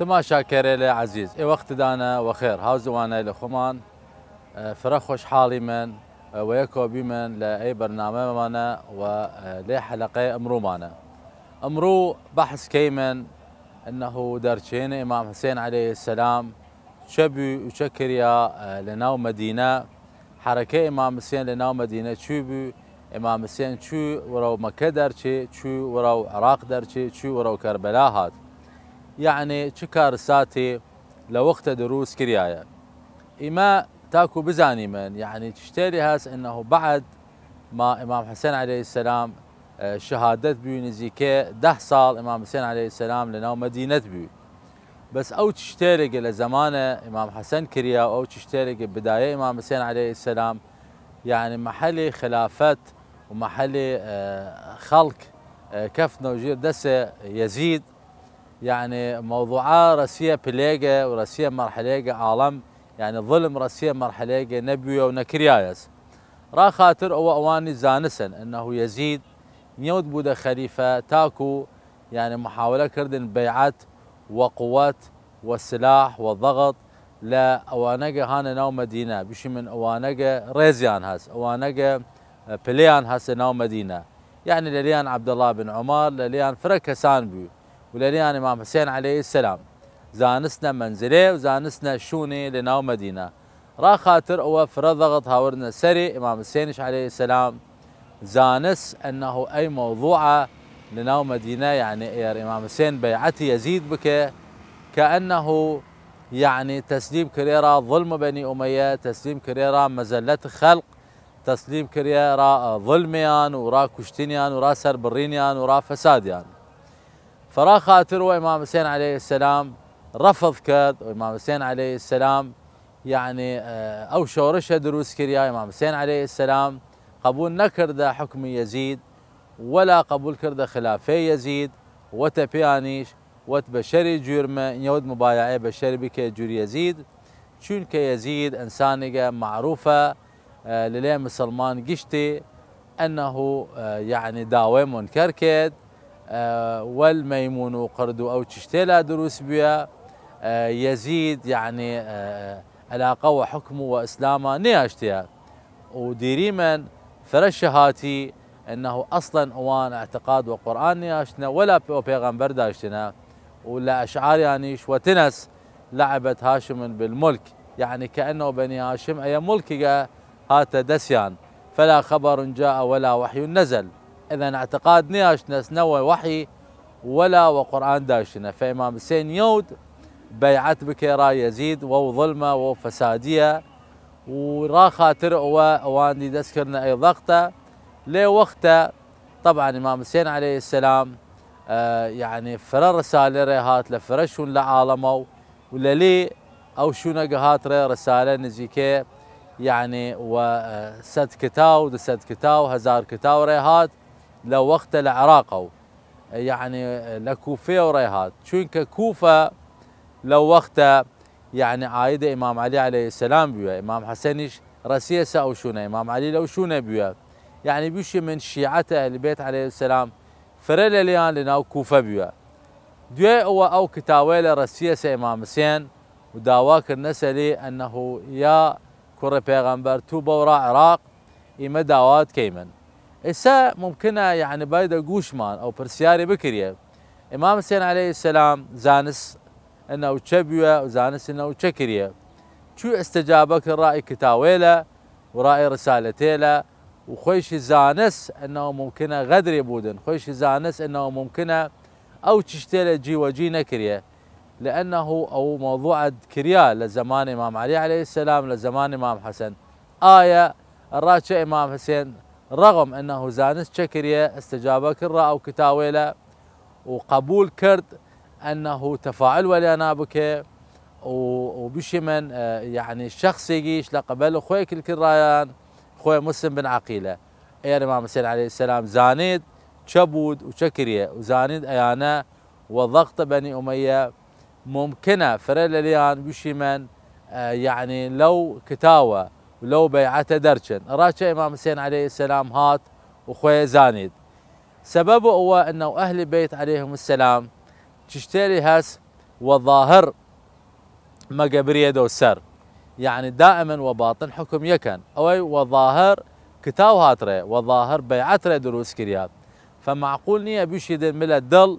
تماشا كريلة عزيز وقت دانا وخير هاوزوانا لخمان فرخوش حالي من ويكو بمن لأي برنامج مانا ولي حلقة أمرو مانا أمرو بحث كيمن أنه درشين إمام حسين عليه السلام شبي وشكريا لناو مدينة حركة إمام حسين لناو مدينة شوبي إمام حسين شو ورو مكة درشي شو ورو عراق درشي شو ورو كربلاء هات يعني شكار ساتي لوقت دروس كريايا إما تاكو بزاني من يعني تشتري هاس إنه بعد ما إمام حسين عليه السلام شهادت بيو نزيكي 10 صال إمام حسين عليه السلام لناو مدينة بيو بس أو تشتري لزمانه إمام حسن كريا أو تشتري بداية إمام حسين عليه السلام يعني محلي خلافات ومحلي خلق كف نوجير دسة يزيد يعني موضوعات رسية بليجة ورسية مرحليجة عالم يعني ظلم رسية مرحليجة نبيه ونكريايس را خاطر أو أواني زانسن أنه يزيد نيود بودا خليفة تاكو يعني محاولة كردن بيعات وقوات والسلاح والضغط لا أوانجا هانا ناو مدينة بشي من أوانجا ريزيان هاس أوانجا بليان هاس ناو مدينة يعني لليان عبد الله بن عمر لليان فرق هسان بيو ولليان إمام حسين عليه السلام زانسنا منزلي وزانسنا شوني لناو مدينة را خاطر أو فرض ضغط هاورنا سري إمام حسين عليه السلام زانس أنه أي موضوع لناو مدينة يعني يا إمام حسين بيعتي يزيد بك كأنه يعني تسليم كريرة ظلم بني أمية تسليم كريرة مزلة خلق تسليم كريرة ظلميان ورا كشتينيان ورا سربرينيان ورا فساديان فرا خاطر وإمام حسين عليه السلام رفض كرد وإمام حسين عليه السلام يعني أو شورشة دروس كريا إمام حسين عليه السلام قبول نكرد حكم يزيد ولا قبول كرد خلافة يزيد وتبيانيش وتبشري جرمه يود مبايعه بشري بك جور يزيد شون كيزيد إنسانية معروفة للي مسلمان قشتي أنه يعني داوي منكركد والميمون وقردو أو تشتيلا دروس بيا يزيد يعني علاقة وحكمه وإسلامه نياشتيا وديري من فرشهاتي أنه أصلا أوان اعتقاد وقرآن نياشتنا ولا بيغمبر داشتنا ولا أشعار يانيش وتنس لعبت هاشم بالملك يعني كأنه بني هاشم أي ملك هات دسيان فلا خبر جاء ولا وحي نزل إذا اعتقاد نياشتنا سنوى وحي ولا وقرآن داشتنا فإمام حسين يود بيعت بكيرا يزيد وظلمة وفسادية ورا خاطر وان دي دسكرنا أي ضغطة لي وقته طبعا إمام حسين عليه السلام يعني فرر رسالة ريهات لفرشون لعالمه ولا لي أو شو نقهات ري رسالة نزيكي يعني وسد كتاو دسد كتاو هزار كتاو ريهات لو وقت لعراقه يعني لكوفة وريهات شون كوفة لو وقت يعني عايدة إمام علي عليه السلام بيها إمام حسنيش رسيسة أو شونه إمام علي لو شونه بيها يعني بيشي من شيعته أهل البيت عليه السلام فريل ليان لناو كوفة بيها دوي أو كتاويلة رسيسة إمام حسين وداواك النسلي أنه يا كرة بيغمبر توبة ورا عراق إما داوات كيمن إسا ممكنة يعني بايدا قوشمان أو برسياري بكرية إمام حسين عليه السلام زانس انه تشبيه وزانس انه تشكريه شو استجابك الرأي كتاويله ورأي رسالتيله وخويش زانس انه ممكنه غدر يبودن خويش زانس انه ممكنه او تشتيله جي وجي نكريه لانه او موضوع كريا لزمان امام علي عليه السلام لزمان امام حسن آية الراتشة امام حسين رغم انه زانس تشكريه استجابك الرأي او كتاويله وقبول كرد أنه تفاعل ولينا بك وبشمن يعني الشخص يجيش لقبل خويك الكرايان خوي مسلم بن عقيلة يا الإمام حسين عليه السلام زانيد شبود وشكرية وزانيد أيانا وضغط بني أمية ممكنة فريل ليان بشمن يعني لو كتاوة ولو بيعته درشن راشا إمام حسين عليه السلام هات وخوي زانيد سببه هو أنه أهل البيت عليهم السلام تشتري هاس وظاهر مقبرية دو السر يعني دائما وباطن حكم يكن أوي وظاهر كتاو هاتره وظاهر بيعتره دروس كرياب فمعقول نية بيشيد ملا دل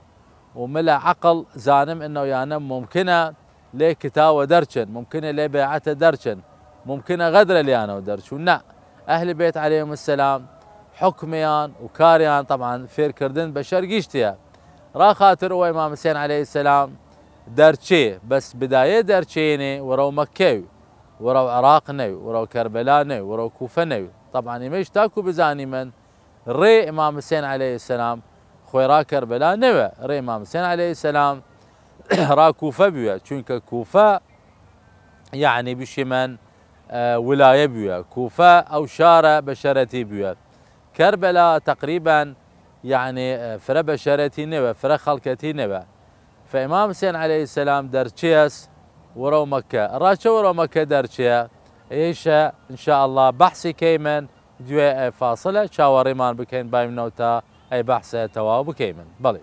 وملا عقل زانم انه يعني ممكنه ليه كتاوه درشن ممكنه ليه بيعته درشن ممكنه غدره ليانا ودرشون لا اهل البيت عليهم السلام حكميان وكاريان طبعا فير كردن بشر قيشتيا را خاطر هو امام حسين عليه السلام درشي بس بدايه درشيني ورو مكه ورو عراق نوي ورو كربلاء نوي ورو كوفه نوي طبعا يمش تاكو بزاني من ري امام حسين عليه السلام خوي را كربلاء نوي ري امام حسين عليه السلام را كوفه بيا چونك كوفه يعني بشمن ولايه بيا كوفه او شاره بشرتي بيا كربلاء تقريبا يعني فرا بشرتي نوي فرا خلقتي نوي فامام حسين عليه السلام درچيس ورو مكه راشا ورو مكه درچيا ايش ان شاء الله بحثي كيمن دوي فاصله شاوري مان بكين بايم نوتا اي بحثه تواو بكيمن بلي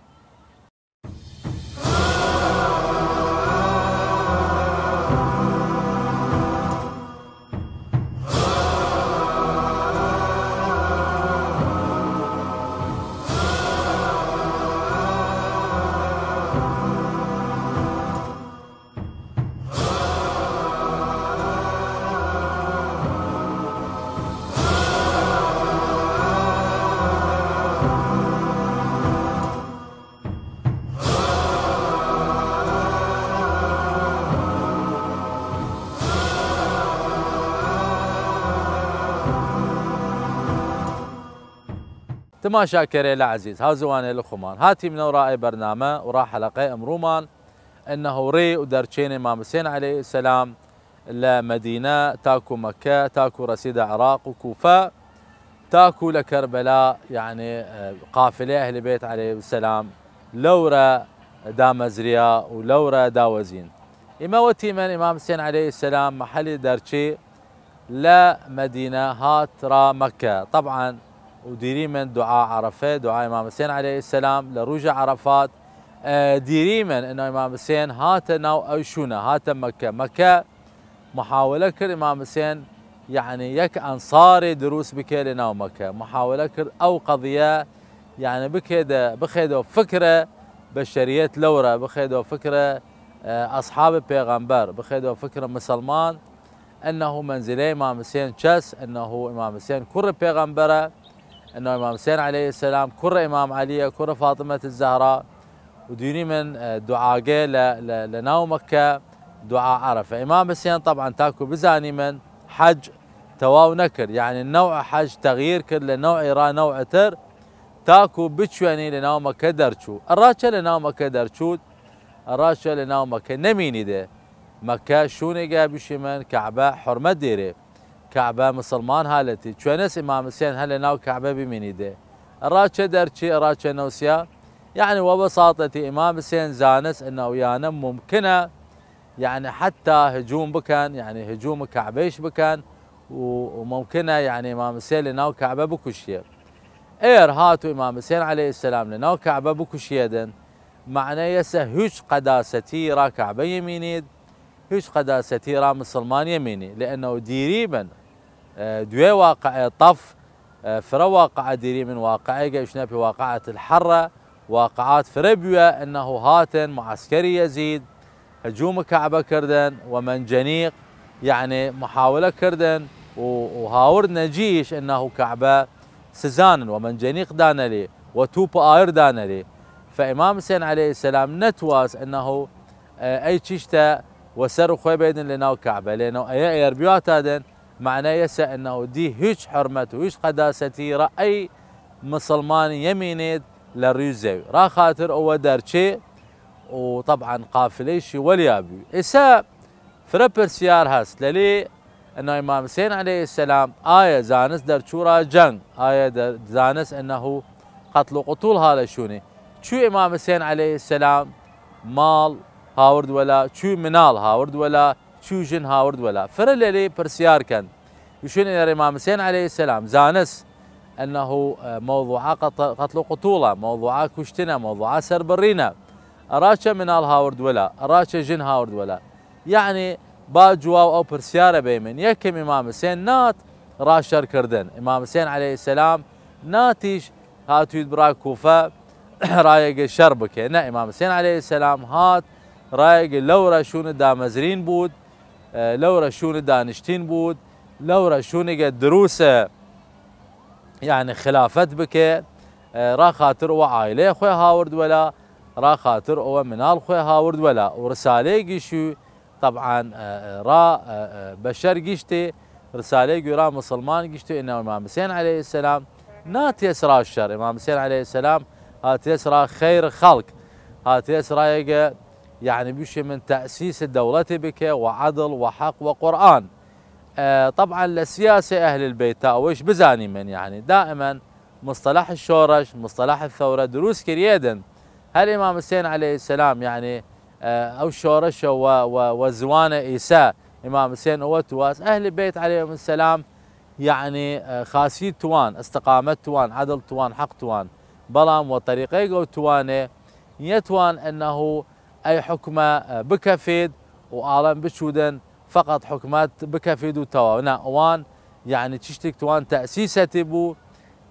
تماشا كري العزيز هازواني الخمان هاتي من وراء برنامج وراء حلقة امرومان انه ري ودرچين امام حسين عليه السلام لمدينة تاكو مكة تاكو رسيد عراق وكوفة تاكو لكربلاء يعني قافلة اهل البيت عليه السلام لورا دا مزريا ولورا دا وزين اما وتي من امام حسين عليه السلام محل درچي لمدينة هات را مكة طبعا وديري من دعاء عرفه دعاء امام حسين عليه السلام لرجع عرفات ديري من انه امام حسين هات ناو اوشونا هات مكه محاوله كر امام حسين يعني يك انصاري دروس بكي لناو مكه محاوله كر او قضيه يعني بخيدو فكره بشريه لورا بخيدو فكره اصحاب البيغمبر بخيدو فكره مسلمان انه منزلي امام حسين شس انه امام حسين كر بيغمبره انه امام حسين عليه السلام كر امام علي كر فاطمه الزهراء وديني من دعاء لناو مكه دعاء عرفه امام حسين طبعا تاكو بزاني من حج تواو نكر يعني النوع حج تغيير كر لنوع ايران نوع تر تاكو بتشواني لناو مكه درچو الراشه لناو مكه درچود الراشه لناو مكه نميني ده مكه شوني جاب شمن كعبه حرمه ديره كعبه مسلمان هالتي شونس امام حسين هل ناو كعبه بمينيده الراشه درشي الراشه نوسيا يعني وبساطه امام حسين زانس انه ويانا ممكنه يعني حتى هجوم بكن يعني هجوم كعبيش بكن وممكنه يعني امام حسين لناو كعبه بكشيه اير هاتو امام حسين عليه السلام لناو كعبه بكشيدن معناه يسه هيش قداستي را كعبه يمينيد هيش قداستي را مسلمان يميني لانه ديري من دوي واقع طف فرا واقع ديري من واقعي قيشنا في واقعة الحرة واقعات فربيا انه هاتن معسكري يزيد هجوم كعبة كردن ومنجنيق يعني محاولة كردن وهاورد نجيش انه كعبة سزان ومنجنيق دانلي وتوب اير دانلي فامام حسين عليه السلام نتواس انه اي تشتا وسر خوي بيدن لناو كعبة لانه اي اربيوات هذن معناه يسا انه دي هيج حرمته وهيج قداستي رأي مسلمان يمينيد للريزي را خاطر او درشي وطبعا قافليشي واليابي اسا فربر سيار هاس للي انه امام حسين عليه السلام آية زانس درشورا جنگ آية زانس انه قتل وقتول هذا شوني شو امام حسين عليه السلام مال هاورد ولا شو منال هاورد ولا شو جن هاورد ولا فرللي برسيار كان يشون الى الامام حسين عليه السلام زانس انه موضوع قتل قتوله موضوع كشتنا موضوع سربرينا أراك منال هاورد ولا أراك جن هاورد ولا يعني با جواب أو برسيارة بيمن يكم إمام حسين نات راشر كردن إمام حسين عليه السلام ناتيش هاتو يدبرا كوفة رايق شربك نا إمام حسين عليه السلام هات رايق لورا شون دا مزرين بود لورا شون دا نشتين بود لورا شون دروسه يعني خلافت بك را خاطر وعائله خويا هاورد ولا را خاطر ومنال خويا هاورد ولا ورساله جيشو طبعا را بشر جيشتي رساله را مسلمان جيشتي انه امام حسين عليه السلام نات يسرى الشر امام حسين عليه السلام هات يسرى خير خلق هات يسرى يعني بشي من تأسيس الدولة بك وعدل وحق وقرآن طبعا لسياسة أهل البيت ويش بزاني من يعني دائما مصطلح الشورش مصطلح الثورة دروس كريدا هل إمام حسين عليه السلام يعني أو الشورش وزوانة إيساء إمام حسين وتواس أهل البيت عليهم السلام يعني خاصية توان استقامت توان عدل توان حق توان بلام وطريقي توانه يتوان أنه أي حكمة بكفيد وعالم بشودن فقط حكمات بكفيد وتوا وان يعني تشتك توان تأسيسة تبو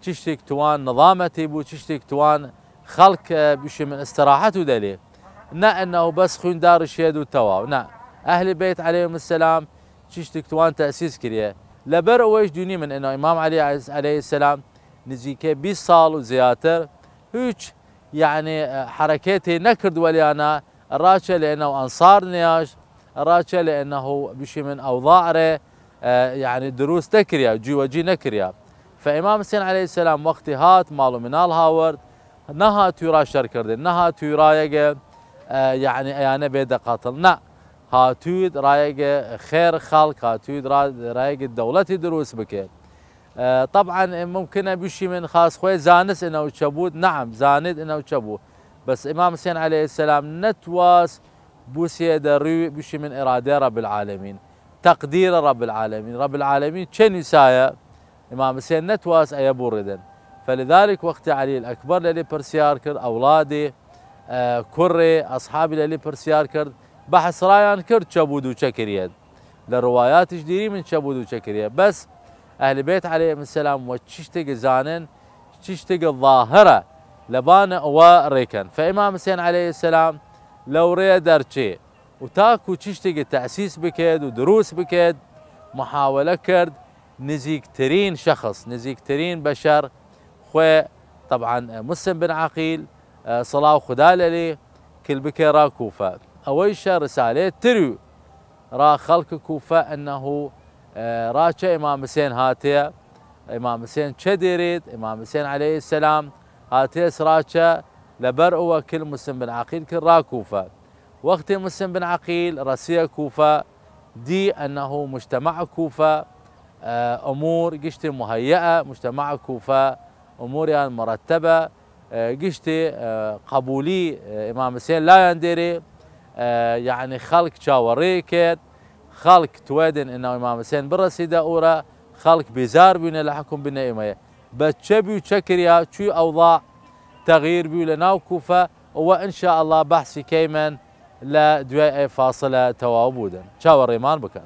تشتك توان نظامة تبو تشتك توان خلق بشي من استراحته دليل نا انه بس خون دار الشيد وتوا نا اهل البيت عليهم السلام تشتك توان تأسيس كريه لبر ويش دوني من انه امام علي عليه السلام نزيكي 20 صال وزياتر هيك يعني حركاتي نكرد وليانا الراشة لانه انصار نياش الراشة لانه بشي من اوضاع يعني دروس تكريا جي وجي نكريا فامام حسين عليه السلام وقت هات مالو منال هاورد نها تيرا شركردن نها تيرا يجا يعني ايانا بيد قاتل نا هاتويد رايق خير خلق هاتويد رايق الدولة دروس بك طبعا ممكن بشي من خاص خوي زانس انه تشبود نعم زاند انه تشبو بس امام حسين عليه السلام نتواس بوسي دري بشي من اراده رب العالمين تقدير رب العالمين رب العالمين كن يسايا امام حسين نتواس اي بوردن فلذلك وقت علي الاكبر للي برسيار كرد اولادي كري اصحابي للي برسيار كرد بحث رايان كرد شبود وشكريد للروايات جديري من شبود وشكريد بس اهل البيت عليهم السلام وتشتق زانن تشتق الظاهره لبان وريكن فامام حسين عليه السلام لو ريدرتشي وتاكو تشتق التاسيس بكيد ودروس بكيد محاوله كرد نزيك ترين شخص نزيك ترين بشر خوي طبعا مسلم بن عقيل صلاة خدال لي كل بكي را كوفة أويش رسالة تريو را خلق كوفة أنه راكا إمام حسين هاتيا إمام حسين شديريد إمام حسين عليه السلام هاتيا سراكا لبرء كل مسلم بن عقيل كل را كوفة وقت مسلم بن عقيل رسيا كوفة دي أنه مجتمع كوفة أمور قشتي مهيئة مجتمع كوفة امور يعني مرتبه قشتي قبولي امام حسين لا يندري يعني خلق شاوريكت خلق تويدن انه امام حسين برسي داورة خلق بيزار بين لحكم بالنئمه بتشبي وشكريا شو اوضاع تغيير بيو لنا كوفه وان شاء الله بحثي كيمن لا دواء فاصله توابودا شاور ريمان بكان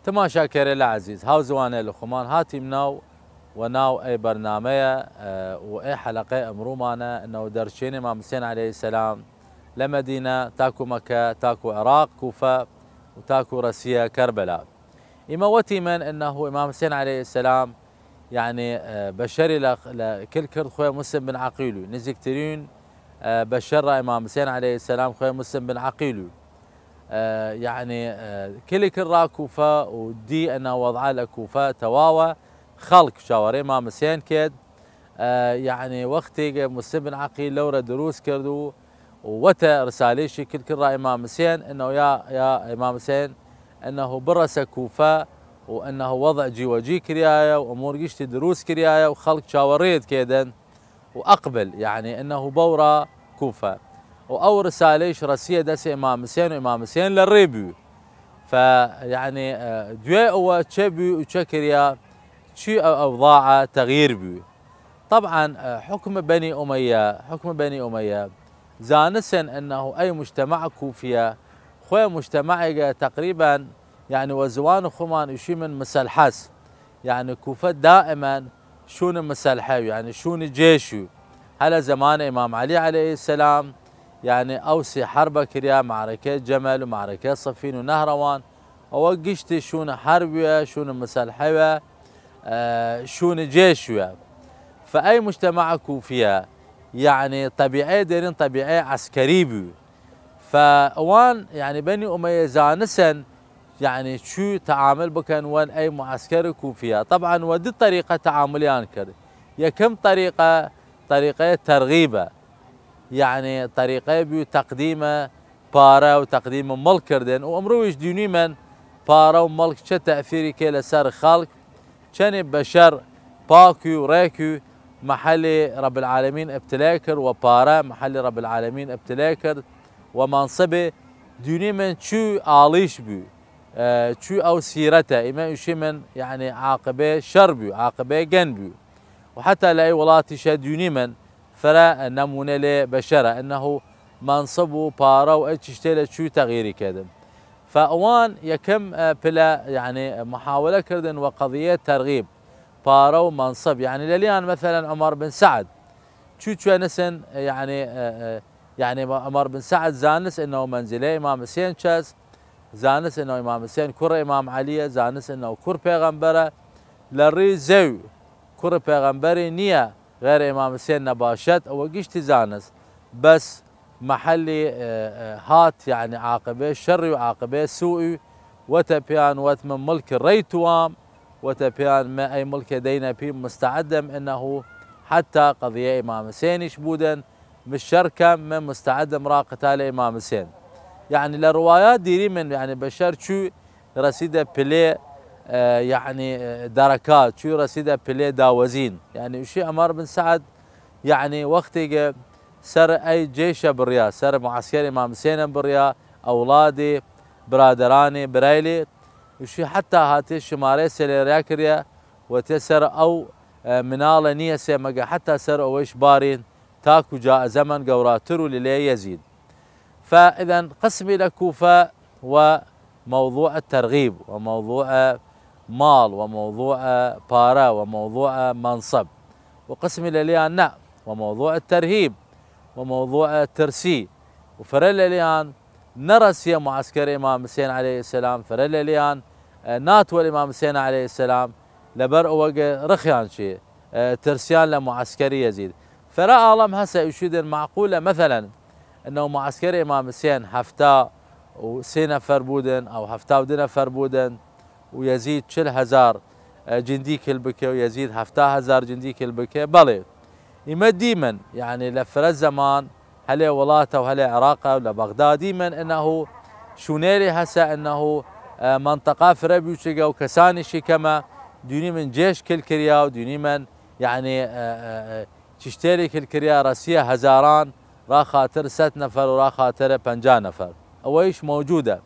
تماشا كيريلا عزيز هاو زواني الخمان هاتي مناو وناو اي برنامج واي حلقه امرومانا انه درشين امام حسين عليه السلام لمدينه تاكو مكه تاكو عراق كوفه وتاكو رسيه كربلاء يموتي من انه امام حسين عليه السلام يعني بشري لكل كرد خويا مسلم بن عقيلو نزكترين بشر امام حسين عليه السلام خويا مسلم بن عقيلو يعني كل را كوفة ودي أنه وضع له كوفة تواوى خلق شاوري ما مسين كيد يعني وقتي مسلم بن عقيل لورا دروس كردو وتا رساليشي كل را إمام مسين إنه يا إمام مسين إنه برس كوفة وإنه وضع جي كرياية وأمور قشت دروس كرياية وخلق شاوريد كيدن وأقبل يعني إنه بورا كوفة وأو رساليش رسية دس إمام مسين وإمام مسين للريبيو فيعني دوي أو تشبي وتشكريا شي أوضاع تغيير بيو طبعا حكم بني أمية زانسن أنه أي مجتمع كوفية خويا مجتمع تقريبا يعني وزوان خمان يشي من مسلحس يعني كوفة دائما شون مسلحة يعني شون جيشو هلا زمان إمام علي عليه السلام يعني أوسي حربة كريا معركة جمل ومعركة صفين ونهروان وقشت شون حربية شون مسلحة شون جيشوية فأي مجتمع كوفية يعني طبيعي ديرين طبيعي عسكري بيو فوان يعني بني أمية زانسن يعني شو تعامل بكن وان أي معسكر كوفية طبعا ودي طريقة تعامليان كر يا كم طريقة ترغيبة يعني طريقة بيو تقديم بارا وتقديم ملك كردن وأمرويش ديوني من بارا وملك شو تأثيري كلا سار خلق كان بشر باكو ريكو محلي رب العالمين ابتلاكر وبارا محلي رب العالمين ابتلاكر ومنصبه ديوني من شو عاليش بيو شو أو سيرته إما يشي من يعني عاقبة شربيو عاقبة جنبيو وحتى لأي ولاتي شديوني من فلا نمونة لبشرة أنه منصبه بارا وأتشتيلة شو تغييري كذا فأوان يكم بلا يعني محاولة كردن وقضية ترغيب بارا ومنصب يعني لليان مثلا عمر بن سعد شو نسن يعني عمر بن سعد زانس انه منزله امام حسين شاز زانس انه امام حسين كر امام علي زانس انه كر پیغمبره لري زو كر پیغمبري نيه غير امام حسين نباشت او قشت زانس بس محلي هات يعني عاقبه شر وعاقبه سوء وتبيان وتمن ملك الريتوام وتبيان ما اي ملك دينا بي مستعدم انه حتى قضيه امام حسين يشبودا مش شركه من مستعد امراه قتال امام حسين يعني لروايات ديري من يعني بشر شو رصيده بلي يعني دركات شو رصيده بلي داوزين يعني شيء عمر بن سعد يعني وقتي سر اي جيش بريا سر معسكر امام حسين بريا اولادي برادراني برايلي وشي حتى هاتي شماري سليرياكريا وتسر او منال نيسه مجا حتى سر اويش بارين تاكو جاء زمن قوراترو للي يزيد فاذا قسمي لكوفه وموضوع الترغيب وموضوع مال وموضوع بارا وموضوع منصب وقسمي لليان وموضوع الترهيب وموضوع الترسي وفرل لليان نرسي معسكر امام حسين عليه السلام فرل لليان ناتو الامام حسين عليه السلام لبر اوجه رخيان شيء ترسيان لمعسكري يزيد فرأى عالم هسه يشيد معقوله مثلا انه معسكر امام حسين هفتا وسي نفر بودن او هفتا ودي نفر بودن ويزيد 4000 جندي كلبكه ويزيد 7000 جندي كلبكه بلي يما ديما يعني لفر الزمان هلا ولاته وهلا عراقه ولا بغداد ديما انه شونيري هسه انه منطقه فربيوشيغا وكساني شيكما دوني من جيش كل كريا ودوني من يعني تشتري كل كريا راسيه هزاران را خاطر 6 نفر ورا خاطر 5 نفر اويش موجوده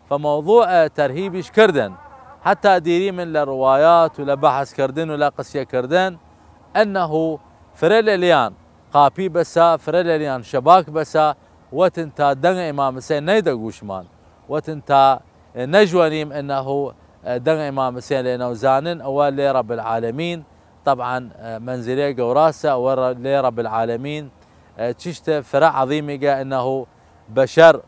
فموضوع ترهيبش كردن حتى ديري من الروايات ولا بحث كردن ولا قصيه كردن انه فريليان قابي بسا فريليان شباك بسا وتنتا دن امام حسين نيدا غوشمان وتنتا نجوانيم انه دن امام حسين لانه زانن اول لرب العالمين طبعا منزلي قوراسه اول لرب العالمين تشت فرع عظيمه انه بشر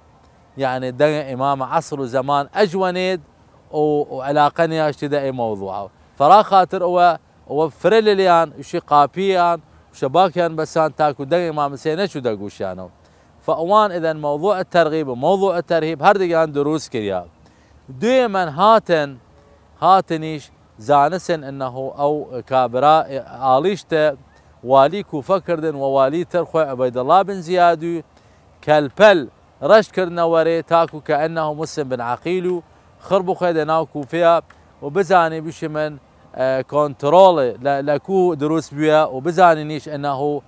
يعني دن امام عصر وزمان اجونيد وعلاقني اشتدى اي موضوع فرا خاطر هو فريليان شي قابيان وشباكيان بسان تاكو دن امام حسين شو دقوشانو فأوان إذا موضوع الترغيب وموضوع الترهيب هردقان دروس كريا دائما هاتنيش زانسن انه او كابرا آليشتا والي كوفة كردن ووالي ترخو عبيد الله بن زياد كالبل رش كرنا وري تاكو كأنه مسلم بن عقيل خربو خيدناو كوفيا وبزاني بش من كنترول لكو دروس بيا وبزاني نيش انه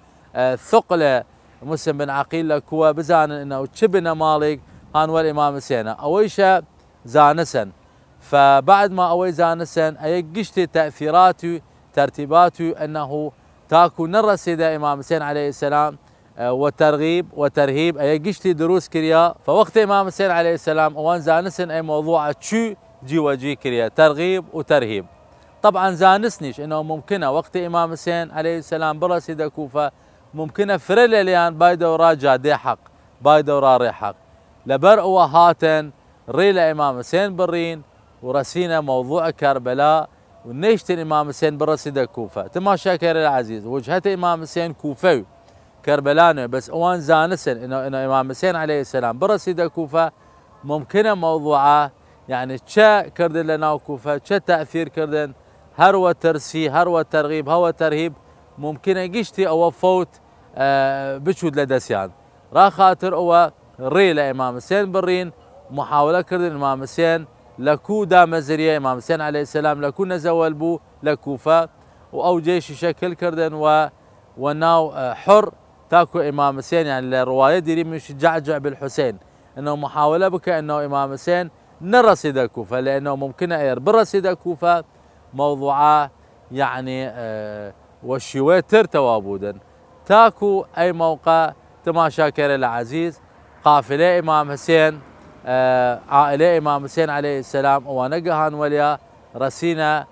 ثقله مسلم بن عقيل لكو بزاني انه تشبنا مالك هان والامام سينا اويشا زانسن فبعد ما اوي زانسن اي قشتي تاثيراته ترتيباته انه تاكو نرسد امام حسين عليه السلام وترغيب وترهيب اي قشتي دروس كريا فوقت امام حسين عليه السلام وان زانسن اي موضوع تشو جي وجي كريا ترغيب وترهيب. طبعا زانسنيش انه ممكنه وقت امام حسين عليه السلام برسد كوفه ممكنه فريل ليان باي دورا جادي حق باي دورا ري حق لبرء وهاتن ري لامام حسين برين ورسينا موضوع كربلاء ونيشت الامام حسين برسد كوفه تماشا كير العزيز وجهه امام حسين كوفي كربلاء بس اوان زانسن انه امام حسين عليه السلام برسد كوفه ممكنه موضوعه يعني تشا كردن لنا كوفه تشا تاثير كردن هرو ترسي هرو ترغيب هو ترهيب ممكن قشتي او فوت بشود لدسيان را خاطر او ري لامام حسين برين محاوله كردن امام حسين لكو دام زريا امام حسين عليه السلام لكو نزول بو لكوفه او جيش شكل كردن وناو حر تاكو امام حسين يعني الروايه ديري مش جعجع بالحسين انه محاوله بك انه امام حسين نرصد الكوفه لانه ممكن اير برصد الكوفه موضوعه يعني والشوية ترتوابودا تاكو اي موقع تماشا كير العزيز قافله امام حسين عائله امام حسين عليه السلام ونقهان وليا رسينا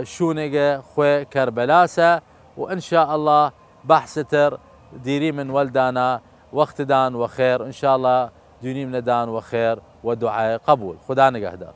شونقه خوي كربلاسه وان شاء الله بحثتر ديري من ولدانا وقت دان وخير ان شاء الله دوني من دان وخير ودعاء قبول خدا نقهدار.